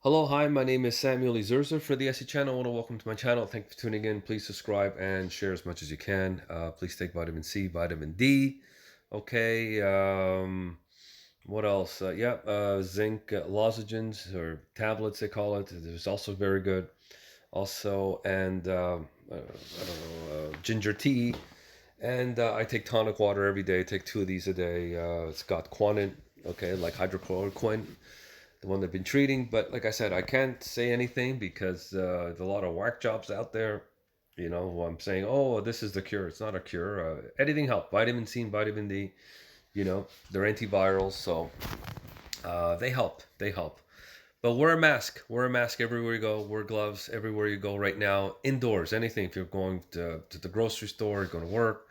Hello, hi, my name is Samuel Zerzer for the SE channel. I want to welcome to my channel. Thank you for tuning in. Please subscribe and share as much as you can. Please take vitamin C, vitamin D. Okay, what else? Zinc lozenges or tablets, they call it. It's also very good. Also, and I don't know, ginger tea. And I take tonic water every day. I take two of these a day. It's got quinine, okay, like hydrochloroquine, the one they've been treating. But like I said, I can't say anything because there's a lot of whack jobs out there. I'm saying, oh, this is the cure. It's not a cure. Anything helps. Vitamin C and vitamin D. They're antivirals, so they help. They help. But wear a mask. Wear a mask everywhere you go. Wear gloves everywhere you go right now. Indoors, anything. If you're going to the grocery store, going to work,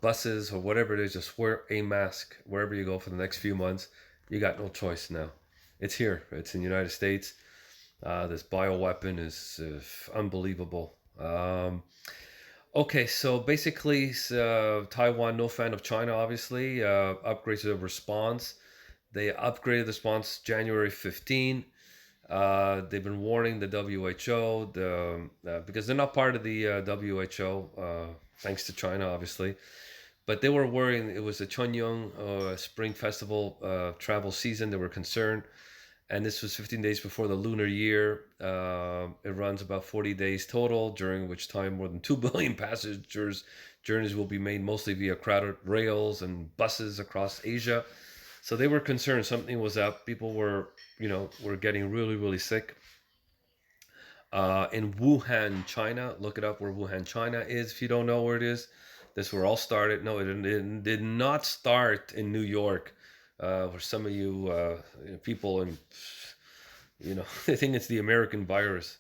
buses, or whatever it is, just wear a mask wherever you go for the next few months. You got no choice now. It's here. It's in the United States. This bioweapon is unbelievable. Okay, so basically, Taiwan, no fan of China, obviously. Upgrades to the response. They upgraded the response January 15. They've been warning the WHO because they're not part of the WHO, thanks to China, obviously. But they were worrying it was the Chunyong Spring Festival travel season. They were concerned. And this was 15 days before the lunar year. It runs about 40 days total, during which time more than 2 billion passengers journeys will be made mostly via crowded rails and buses across Asia. So they were concerned something was up. People were getting really, really sick. In Wuhan, China, look it up where Wuhan, China is if you don't know where it is. This where all started. No, it did not start in New York. For some of people in, they think it's the American virus.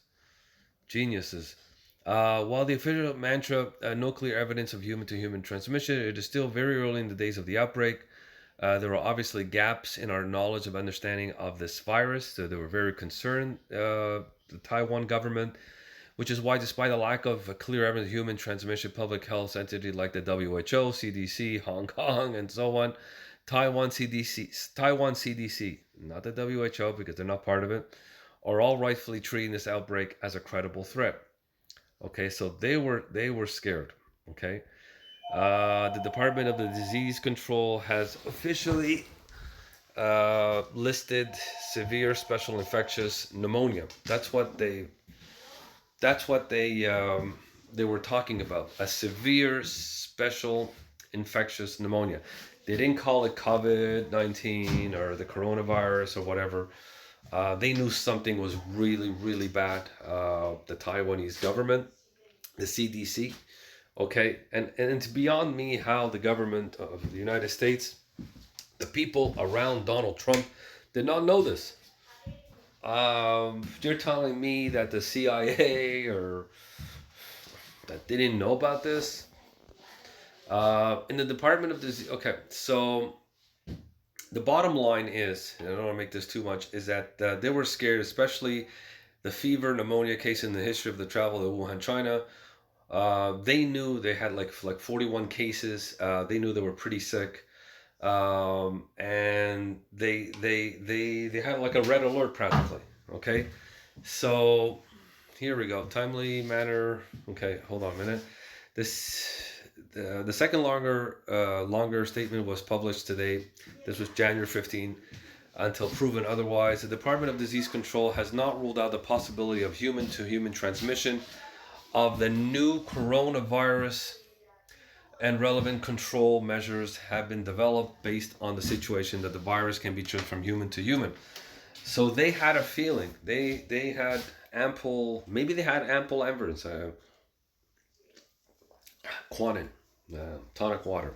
Geniuses. While the official mantra, no clear evidence of human to human transmission, it is still very early in the days of the outbreak. There are obviously gaps in our knowledge of understanding of this virus. So they were very concerned, the Taiwan government, which is why, despite a lack of a clear evidence of human transmission, public health entities like the WHO, CDC, Hong Kong, and so on, Taiwan CDC, not the WHO because they're not part of it, are all rightfully treating this outbreak as a credible threat. Okay, so they were scared. Okay, the Department of the Disease Control has officially listed severe special infectious pneumonia. That's what they were talking about. A severe special infectious pneumonia. They didn't call it COVID-19 or the coronavirus or whatever. They knew something was really, really bad. The Taiwanese government, the CDC, okay, and it's beyond me how the government of the United States, the people around Donald Trump, did not know this. You're telling me that the CIA or that they didn't know about this? In the Department of Disease, okay, so the bottom line is, and I don't want to make this too much, is that they were scared, especially the fever pneumonia case in the history of the travel to Wuhan, China. They knew they had like 41 cases. They knew they were pretty sick, and they had like a red alert practically. Okay, so here we go. Timely manner. Okay, hold on a minute. This the second longer statement was published today. This was January 15. Until proven otherwise, the Department of Disease Control has not ruled out the possibility of human to human transmission of the new coronavirus, and relevant control measures have been developed based on the situation that the virus can be transferred from human to human. So they had a feeling. They had ample, maybe they had ample evidence. Quantum, tonic water,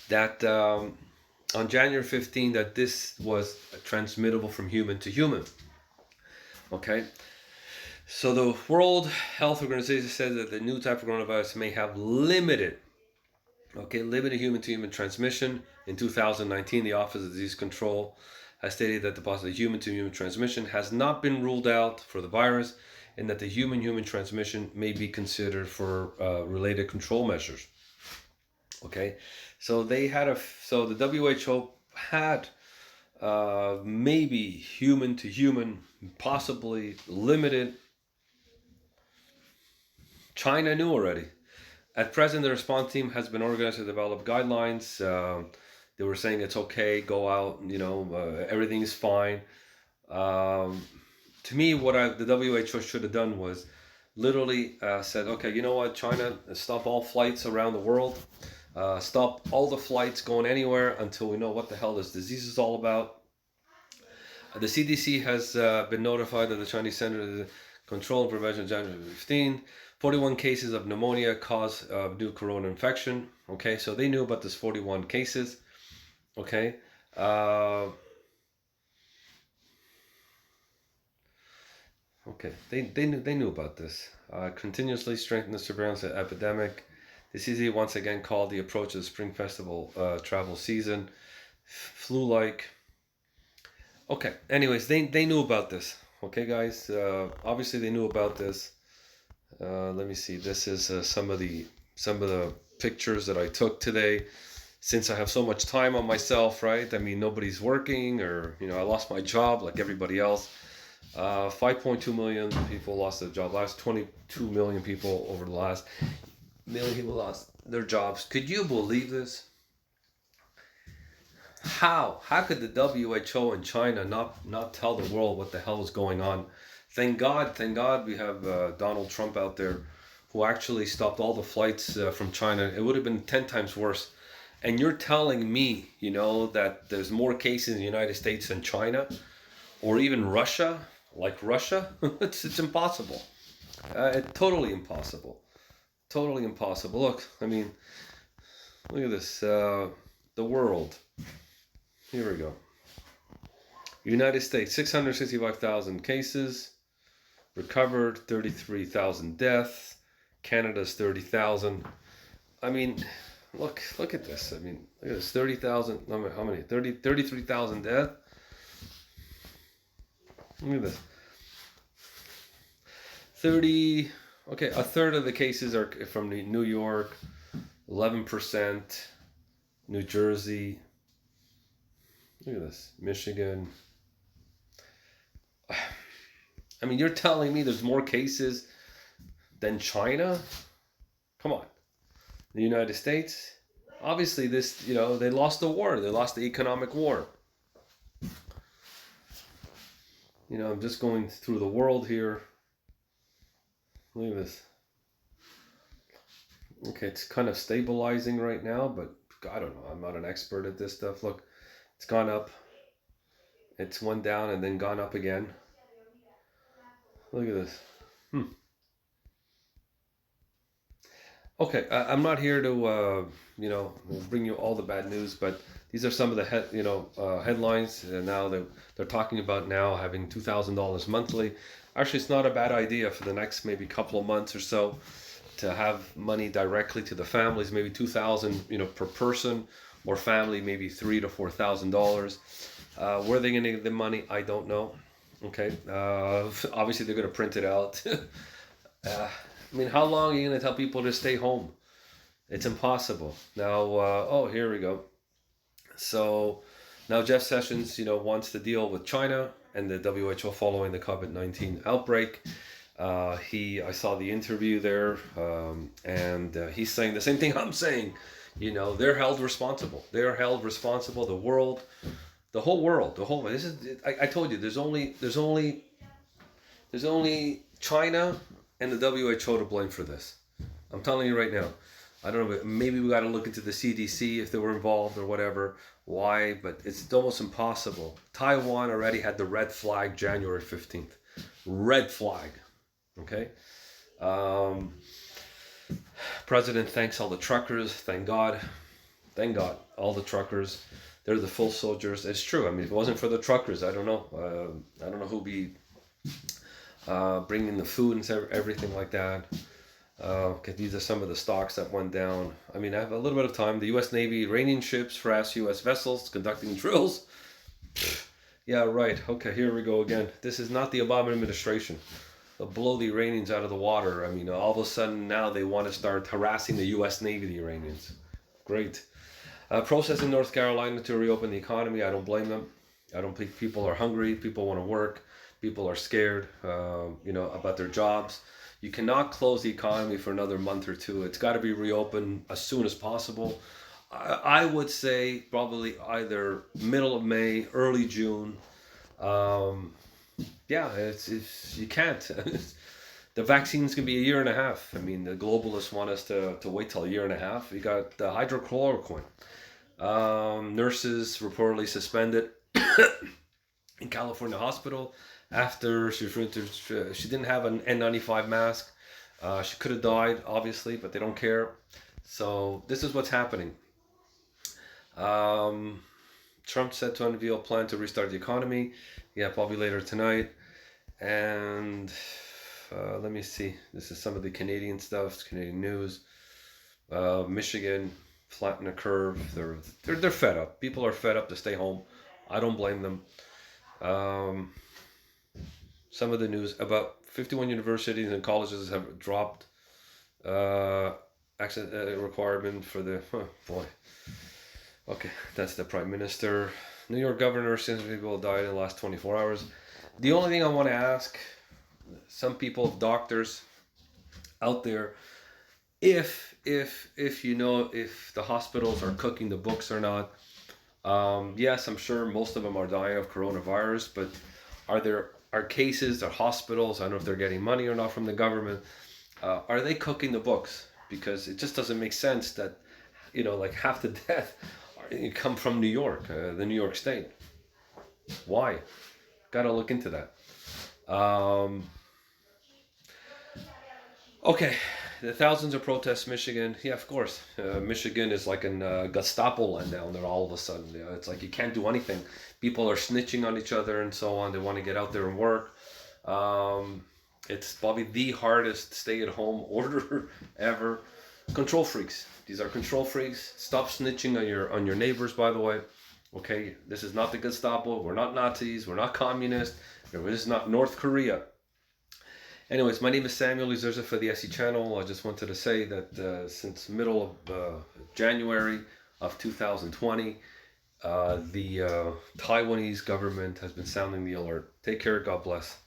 that on January 15 that this was transmittable from human to human. Okay, so the World Health Organization says that the new type of coronavirus may have limited human to human transmission. In 2019, the Office of Disease Control has stated that the possibility of human to human transmission has not been ruled out for the virus, and that the human transmission may be considered for related control measures. Okay, so the WHO had maybe human to human, possibly limited. China knew already. At present, the response team has been organized to develop guidelines. They were saying it's okay, go out, everything is fine. Um, to me, the WHO should have done was literally said, okay, you know what, China, stop all flights around the world. Stop all the flights going anywhere until we know what the hell this disease is all about. The CDC has been notified of the Chinese Center for Control and Prevention January 15. 41 cases of pneumonia caused new corona infection. Okay, so they knew about this 41 cases. Okay. Okay, they knew about this. Continuously strengthen the surveillance of epidemic. The CDC once again called the approach of the Spring Festival travel season flu-like. Okay. Anyways, they knew about this. Okay, guys. Obviously, they knew about this. Let me see. This is some of the pictures that I took today. Since I have so much time on myself, right? I mean, nobody's working, or I lost my job like everybody else. 5.2 million people lost their job. Last 22 million people over the last million people lost their jobs. Could you believe this? How could the WHO in China not tell the world what the hell is going on? Thank God we have Donald Trump out there who actually stopped all the flights from China. It would have been 10 times worse. And you're telling me, that there's more cases in the United States than China or even Russia? Like Russia? It's impossible. Totally impossible. Totally impossible. Look, I mean, look at this. The world. Here we go. United States, 665,000 cases, recovered 33,000 deaths. Canada's 30,000. I mean, look at this. I mean, look at this. 30,000. How many? 33,000 deaths. Look at this. 30. Okay, a third of the cases are from New York. 11%. New Jersey. Look at this. Michigan. I mean, you're telling me there's more cases than China? Come on. The United States? Obviously, they lost the war. They lost the economic war. I'm just going through the world here. Look at this. Okay, it's kind of stabilizing right now, but I don't know. I'm not an expert at this stuff. Look, it's gone up. It's went down and then gone up again. Look at this. Okay, I'm not here to bring you all the bad news, but these are some of the headlines. Now they're talking about now having $2,000 monthly. Actually, it's not a bad idea for the next maybe couple of months or so to have money directly to the families. Maybe 2,000 per person, or family maybe $3,000 to $4,000. Where are they going to get the money? I don't know. Okay, obviously they're going to print it out. I mean, how long are you going to tell people to stay home? It's impossible. Now, here we go. So now Jeff Sessions, wants to deal with China and the WHO following the COVID-19 outbreak. I saw the interview there, and he's saying the same thing I'm saying. They're held responsible. They're held responsible. The whole world. This is. I told you. There's only China and the WHO to blame for this. I'm telling you right now. I don't know, maybe we got to look into the CDC if they were involved or whatever. Why? But it's almost impossible. Taiwan already had the red flag January 15th. Red flag. Okay? President thanks all the truckers. Thank God. Thank God. All the truckers. They're the full soldiers. It's true. I mean, if it wasn't for the truckers, I don't know. I don't know who'd be bringing the food and everything like that. Okay, these are some of the stocks that went down. I mean, I have a little bit of time. The U.S. Navy Iranian ships harass U.S. vessels conducting drills. Yeah, right. Okay, here we go again. This is not the Obama administration. They'll blow the Iranians out of the water. I mean, all of a sudden now they want to start harassing the U.S. Navy, the Iranians. Great. Process in North Carolina to reopen the economy. I don't blame them. I don't think people are hungry. People want to work. People are scared, about their jobs. You cannot close the economy for another month or two. It's got to be reopened as soon as possible. I would say probably either middle of May, early June. Um, yeah, it's you can't. The vaccine's gonna be a year and a half. I mean, the globalists want us to wait till a year and a half. You got the hydrochloroquine. Nurses reportedly suspended in California hospital after she didn't have an N95 mask. She could have died, obviously, but they don't care. So this is what's happening. Um, Trump said to unveil a plan to restart the economy. Yeah, probably later tonight. And let me see. This is some of the Canadian stuff, Canadian news. Michigan flatten the curve. They're fed up. People are fed up to stay home. I don't blame them. Um, some of the news about 51 universities and colleges have dropped accent requirement for the boy. Okay, that's the prime minister. New York governor, 6 people died in the last 24 hours. The only thing I want to ask some people, doctors out there, if you know if the hospitals are cooking the books or not. Yes, I'm sure most of them are dying of coronavirus, but are cases at hospitals? I don't know if they're getting money or not from the government. Are they cooking the books? Because it just doesn't make sense that like half the death come from New York, the New York State. Why? Got to look into that. Um, okay, the thousands of protests, Michigan. Yeah, of course. Michigan is like an Gestapo land down there. All of a sudden, it's like you can't do anything. People are snitching on each other and so on. They want to get out there and work. Um, it's probably the hardest stay-at-home order ever. Control freaks. These are control freaks. Stop snitching on your neighbors. By the way, okay, this is not the Gestapo. We're not Nazis. We're not communists. This is not North Korea. Anyways, my name is Samuel Izerza for the SE channel. I just wanted to say that since middle of January of 2020, the Taiwanese government has been sounding the alert. Take care. God bless.